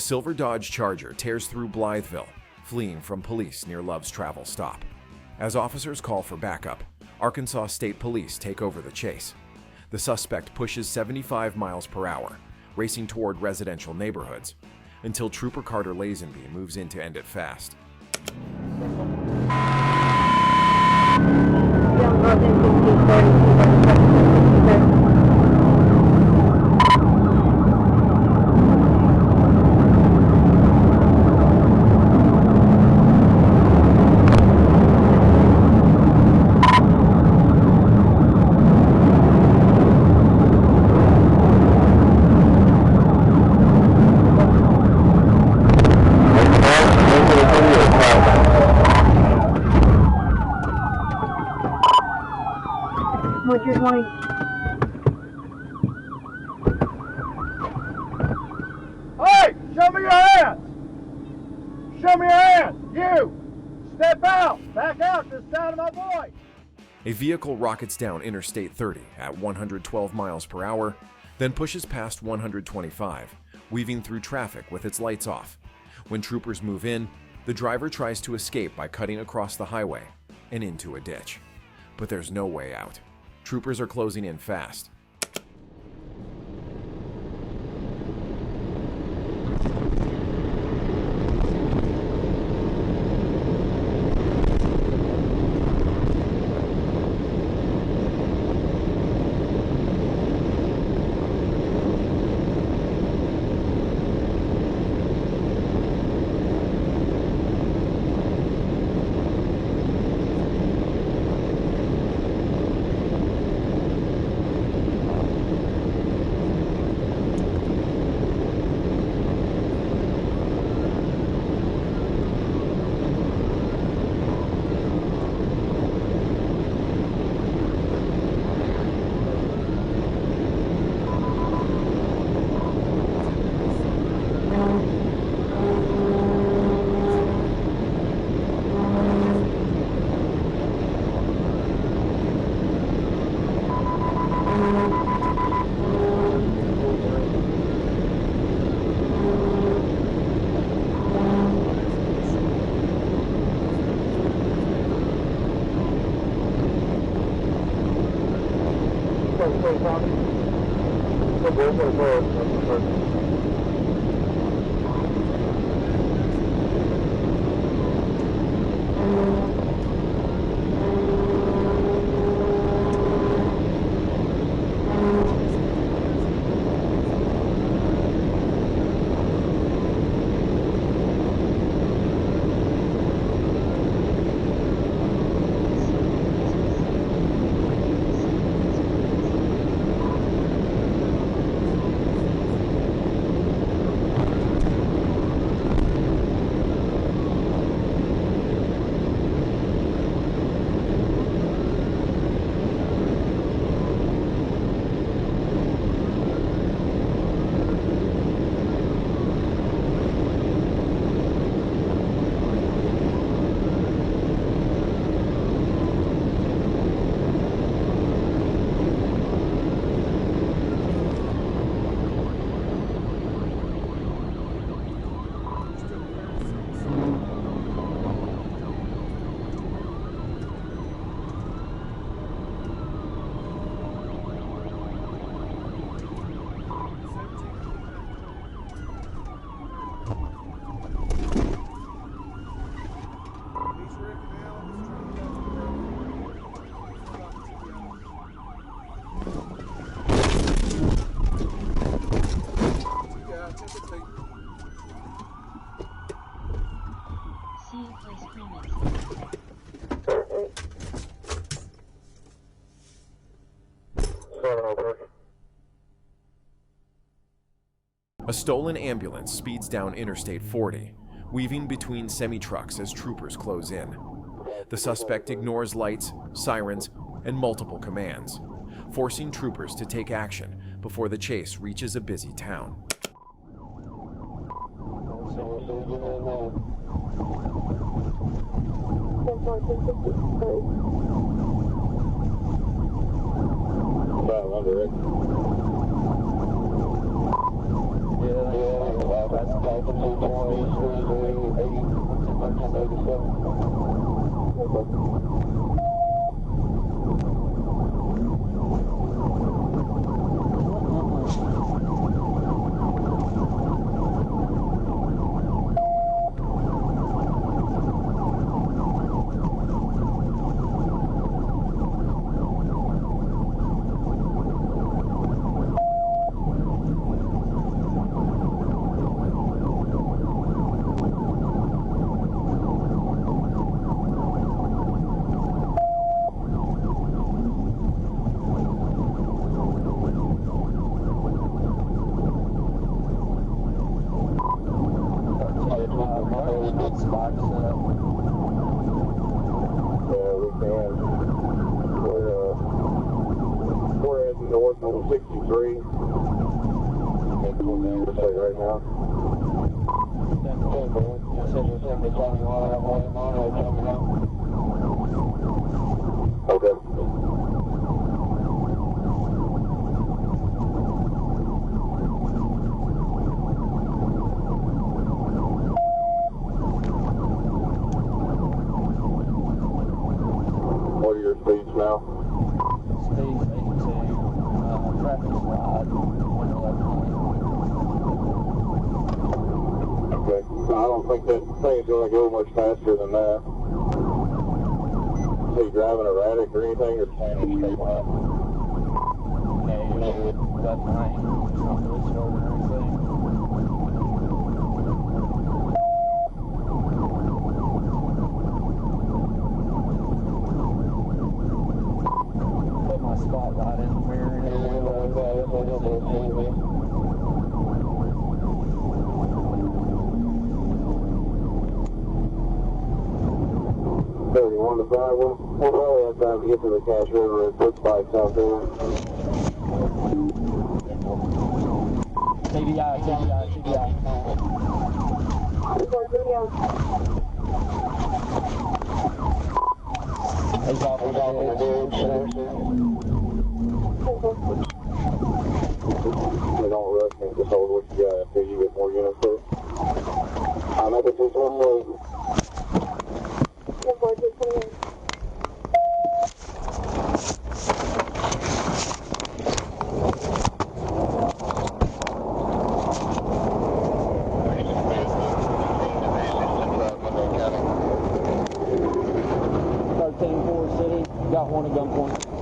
silver Dodge Charger tears through Blytheville, fleeing from police near Love's Travel stop. As officers call for backup, Arkansas State Police take over the chase. The suspect pushes 75 miles per hour, racing toward residential neighborhoods, until Trooper Carter Lazenby moves in to end it fast. What you're wanting? Hey! Show me your hands! Show me your hands! You! Step out! Back out to the sound of my voice! A vehicle rockets down Interstate 30 at 112 miles per hour, then pushes past 125, weaving through traffic with its lights off. When troopers move in, the driver tries to escape by cutting across the highway and into a ditch. But there's no way out. Troopers are closing in fast. A stolen ambulance speeds down Interstate 40, weaving between semi-trucks as troopers close in. The suspect ignores lights, sirens, and multiple commands, forcing troopers to take action before the chase reaches a busy town. We're heading north on 63. Right now. Okay. What are your speeds now? Speed 82, traffic slide, 111. Okay. I don't think that thing's going to go much faster than that. Are you driving erratic or anything, or staying in a straight line? No, that night, not really swerving or anything. Put my spotlight in the mirror and everything. 31 to 5. We'll probably have time to get to the Cache River and put bikes out there. TBI. He's off the They don't rush me, just hold what you got until you get more units there. I'm at the 228. City, got one at gunpoint.